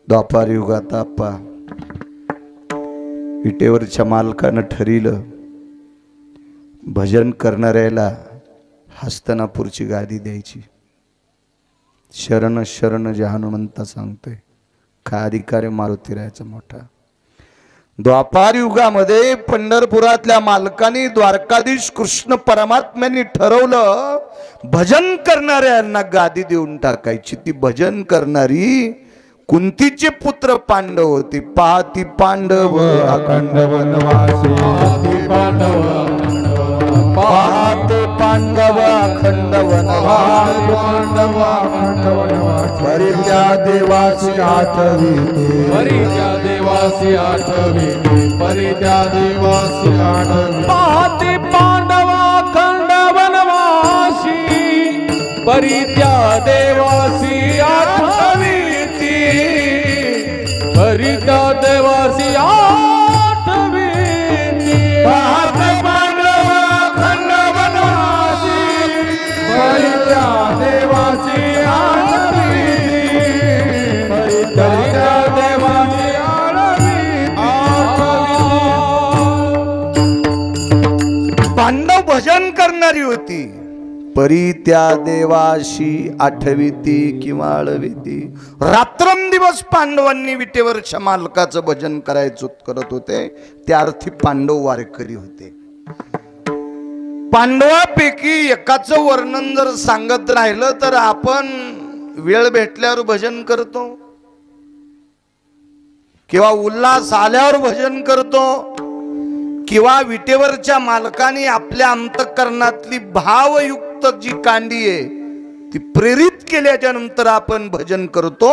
द्वापार युगात आप्पा विटेवरच्या मालकानं ठरिलं भजन करणाऱ्याला हस्तनापूरची गादी द्यायची। शरण शरण जे हनुमंता सांगतोय काय अधिकार आहे मारुतीरायाचा मोठा। द्वापार युगामध्ये पंढरपुरातल्या मालकांनी द्वारकाधीश कृष्ण परमात्म्यांनी ठरवलं भजन करणाऱ्यांना गादी देऊन टाकायची। ती भजन करणारी कुंतीचे पुत्र पांडव होते। पाती पांडव अखंड वनवासी पाहते पांडव अखंड वनवासी परित्या देवासी आठविते परित्या देवासी आठविते परित्या देवासी आठविते पाहते पांडव अखंड वनवासी परित्या देवासी आठविते परित्या देवासी आठविते पाहते पांडव अखंड वनवासी परित्या देवासी आठविते परित्या देवासी आठविते। पांडव भजन करणारी होती। परित्या देवाशी आठविती किंवा आळविती। रात्रंदिवस पांडवांनी विटेवरच्या मालकाचं भजन करायचं करत होते। त्या अर्थी पांडव वारकरी होते। पांडवापैकी एकाचं वर्णन जर सांगत राहिलं तर आपण वेळ भेटल्यावर भजन करतो किंवा उल्हास आल्यावर भजन करतो किंवा विटेवरच्या मालकाने आपल्या अंतःकरणातली भावयुक्त जी कांडी आहे ती प्रेरित केल्याच्या नंतर आपण भजन करतो।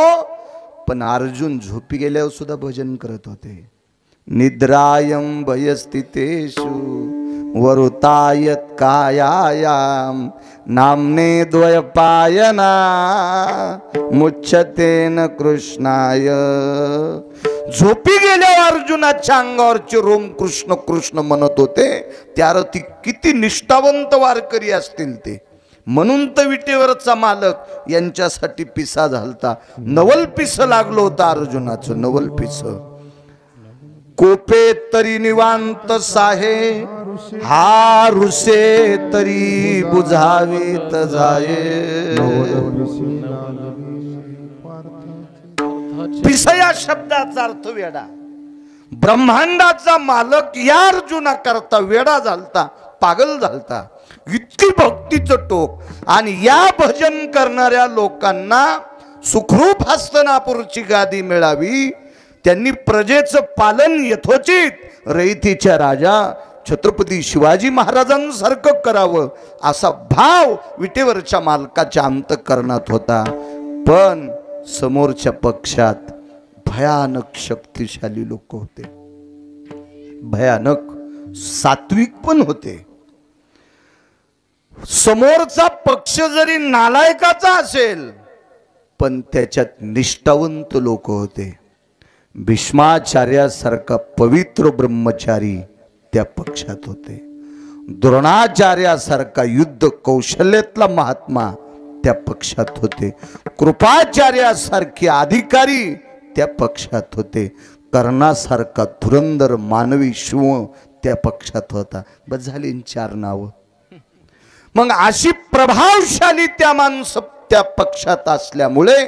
पण अर्जुन झोपी गेल्यावर सुद्धा भजन करत होते। निद्रायं भयस्थितेषु वरुतायत कायायाम नामने द्वयपायना मुच्यतेन कृष्णाय। झोपी गेल्यावर अर्जुनाच्या अंगावरचे रोम कृष्ण कृष्ण म्हणत होते। त्याअर्थी किती निष्ठावंत वारकरी असतील ते। म्हणून तर विटेवरचा मालक यांच्यासाठी पिसा झालता। नवल पिस लागलो होता अर्जुनाचं नवल पिस। कोपे तरी निवांत साहे हा रुसे तरी बुझावीत जाये। पिस या शब्दाचा अर्थ वेडा। ब्रह्मांडाचा मालक या अर्जुना करता वेडा झालता पागल झालता। इतकी भक्तीचं टोक। आणि या भजन करणाऱ्या लोकांना सुखरूप हस्तनापूरची गादी मिळावी त्यांनी प्रजेचं पालन यथोचित रयतीच्या राजा छत्रपती शिवाजी महाराजांसारखं करावं असा भाव विटेवरच्या मालकाच्या अंतःकरणात होता। पण समोरच्या पक्षात भयानक शक्तिशाली लोक होते। भयानक सात्विक पण होते। समोरचा पक्ष जरी नालायकाचा असेल पण त्याच्यात निष्ठावंत लोक होते। भीष्माचार्यासारखा पवित्र ब्रह्मचारी त्या पक्षात होते। द्रोणाचार्यासारखा युद्ध कौशल्यातला महात्मा त्या पक्षात होते। कृपाचार्यासारखे अधिकारी त्या पक्षात होते। कर्णासारखा धुरंधर मानवी शिव त्या पक्षात होता। बस झाली 4 नाव। मग अशी प्रभावशाली त्या माणसं त्या पक्षात असल्यामुळे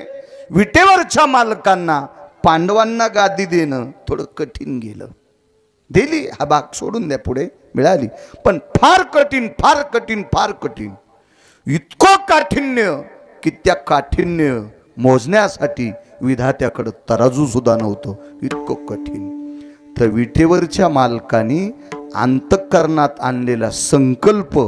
विटेवरच्या मालकांना पांडवांना गादी देणं थोडं कठीण गेलं। दिली हा भाग सोडून द्या पुढे मिळाली पण फार कठीण फार कठीण फार कठीण। इतकं काठिण्य की त्या काठिण्य मोजण्यासाठी विधात्याकडे तराजू सुद्धा नव्हतं। इतकं कठीण। तर विटेवरच्या मालकाने अंतःकरणात आणलेला संकल्प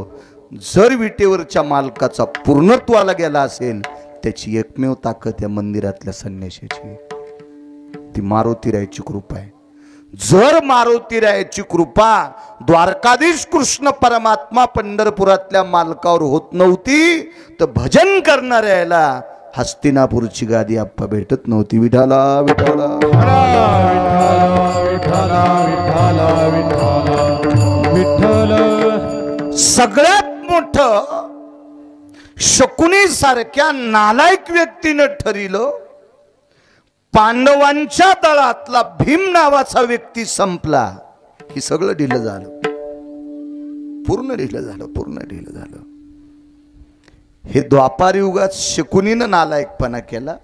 जर विटेवरच्या मालकाचा पूर्णत्वाला गेला असेल त्याची एकमेव ताकद या मंदिरातल्या संन्याशाची ती मारुतीरायाची कृपा आहे। जर मारुतीरायाची कृपा द्वारकाधीश कृष्ण परमात्मा पंढरपुरातल्या मालकावर होत नव्हती तर भजन करणाऱ्याला हस्तिनापूरची गादी आप्पा भेटत नव्हती। विठाला विठाला विठ्ठल। सगळ्यात मोठं शकुनी सारख्या नालायक व्यक्तीनं ठरलं पांडवांच्या दळातला भीम नावाचा व्यक्ती संपला की सगळं ढिलं झालं, पूर्ण ढिलं झालं. हे द्वापार युगात शकुनीनं नालायकपणा केला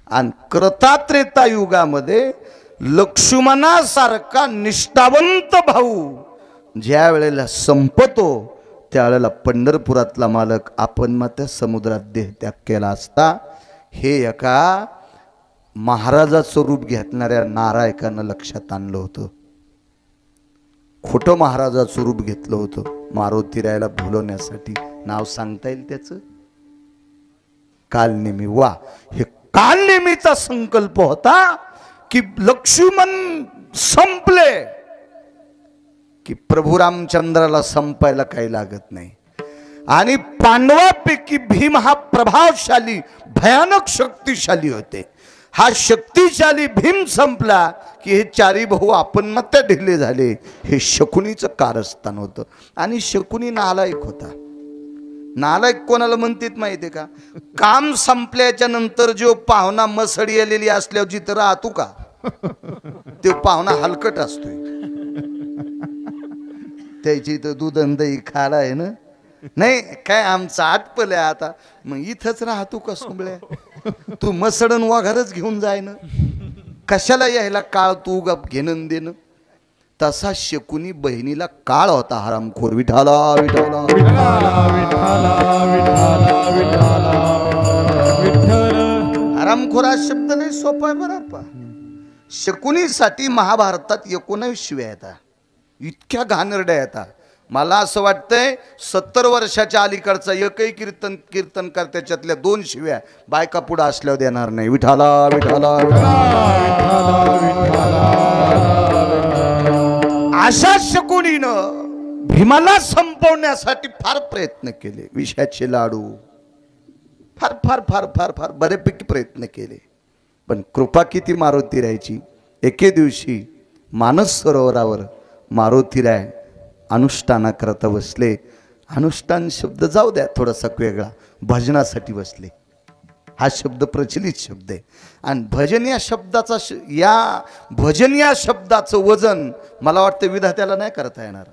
आणि कृतात्रेता युगामध्ये लक्ष्मणासारखा निष्ठावंत भाऊ ज्या वेळेला संपतो त्यावेळेला पंढरपुरातला मालक आपण मात्र समुद्रात देहत्याग केला असता हे एका महाराजाचं रूप घेतणाऱ्या नारायकानं लक्षात आणलं होतं. खोटं महाराजाचं रूप घेतलं होतं मारुतीरायाला भुलवण्यासाठी. नाव सांगता येईल त्याचं? कालनेमी. वा, हे कालनेमीचा संकल्प होता की लक्ष्मण संपले की प्रभू रामचंद्राला संपायला काही लागत नाही. आणि पांडवापैकी भीम हा प्रभावशाली भयानक शक्तिशाली होते. हा शक्तिशाली भीम संपला की हे चारी भाऊ आपण मत ढिले झाले. हे शकुनीचं कारस्थान होतं. आणि शकुनी नालायक होता. नालायक कोणाला म्हणतात माहिती का? काम संपल्याच्या नंतर जो पाहुणा मसडी आलेली असल्यावर जिथं राहतो का तो पाहुणा हलकट असतोय. त्याची तर दूध आणि दही खाला आहे ना. नाही काय आमचं आटपलंय आता, मग इथंच राहतो का सोंबळ्या? तू मसडन वाघारच घेऊन जाय ना, कशाला यायला काळ तू गप घेणं देणं. तसा शकुनी बहिणीला काळ होता हरामखोर. विठाला विठाला हरामखोर हा शब्द नाही सोपा आहे बरं. शकुनीसाठी महाभारतात 19 शिव्या येतात. इतक्या घाणेरड्या येतात. मला असं वाटतंय 70 वर्षाच्या अलीकडचा एकही कीर्तनकार त्याच्यातल्या 2 शिव्या बायका पुढे असल्यावर देणार नाही. विठाला विठाला. अशा शकुनीनं भीमाला संपवण्यासाठी फार प्रयत्न केले. विषयाचे लाडू फार फार फार फार फार बऱ्यापैकी प्रयत्न केले. पण कृपा किती मारुतीरायाची. एके दिवशी मानस सरोवरावर मारुतीराय अनुष्ठाना करता बसले. अनुष्ठान शब्द जाऊ द्या थोडासा वेगळा, भजनासाठी बसले. हा शब्द प्रचलित शब्द आहे. आणि भजन या शब्दाचा भजन या शब्दाचं वजन मला वाटतं विधात्याला नाही करता येणार.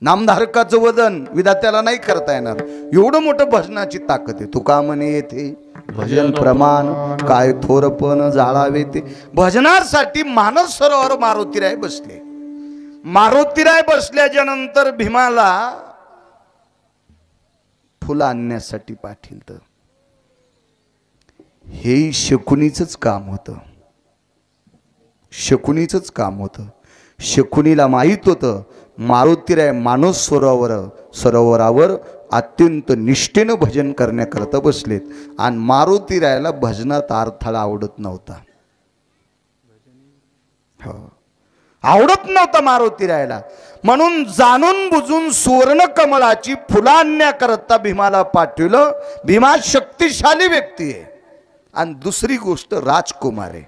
नामधारकाचं वजन विधात्याला नाही करता येणार. एवढं मोठं भजनाची ताकद आहे. तुका म्हणे येथे भजन प्रमाण काय थोरपण जाळावे ते. भजनासाठी मानस सरोवर मारुतीराय बसले. मारुतीराय बसल्याच्या नंतर भीमाला फुलं आणण्यासाठी पाठवलं. हे शकुनीचंच काम होतं. शकुनीचंच काम होतं. शकुनीला माहित होतं मारुतीराय मानस सरोवरावर अत्यंत निष्ठेनं भजन करण्याकरता बसलेत. आणि मारुतीरायाला भजनात अर्थाला आवडत नव्हता. हो, आवडत नव्हता मारुतीरायाला. म्हणून जाणून बुजून सुवर्ण कमळाची फुलं आणण्याकरता भीमाला पाठवलं. भीमा शक्तिशाली व्यक्ती आहे. आणि दुसरी गोष्ट राजकुमार आहे.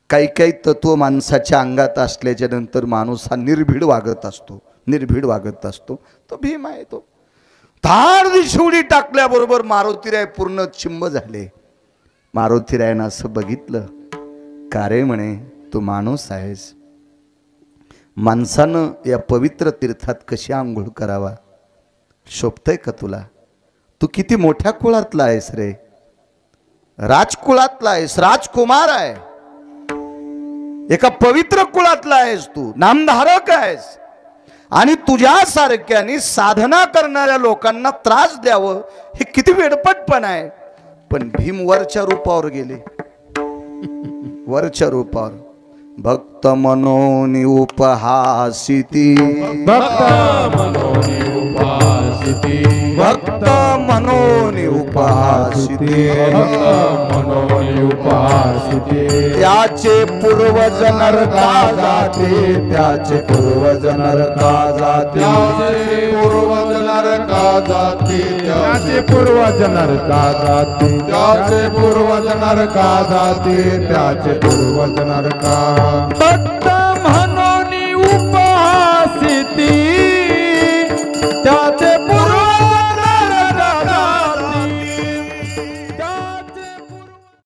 काही काही तत्व माणसाच्या अंगात असल्याच्या नंतर माणूस हा निर्भीड वागत असतो. तो भीम आहे. तो धाड दिशुडी टाकल्याबरोबर मारुतीराय पूर्ण चिंब झाले. मारुतीरायानं असं बघितलं, का रे म्हणे तू माणूस आहेस. माणसानं या पवित्र तीर्थात कशी आंघोळ करावा शोभतय का तुला? तू किती मोठ्या कुळातला आहेस रे. राजकुळातला आहेस, राजकुमार आहे. एका पवित्र कुळातला आहेस तू, नामधारक आहेस. आणि तुझ्यासारख्याने साधना करणाऱ्या लोकांना त्रास द्यावं हे किती वेडपटपण आहे. पण भीम वरच्या रूपावर गेले. वरच्या रूपावर भक्त मनोनी उपहासिती. भक्त मनोनी उपहासिती. भक्त मनोनी उपहासिती. मनोनी उपहासिती. त्याचे पूर्वज नरका जाते. त्याचे पूर्वज नरका जाते. त्याचे पूर्वज नरका जाते. त्याचे पूर्वज नरका जाते. त्याचे पूर्वज नरका जाते. त्याचे पूर्वज नरका.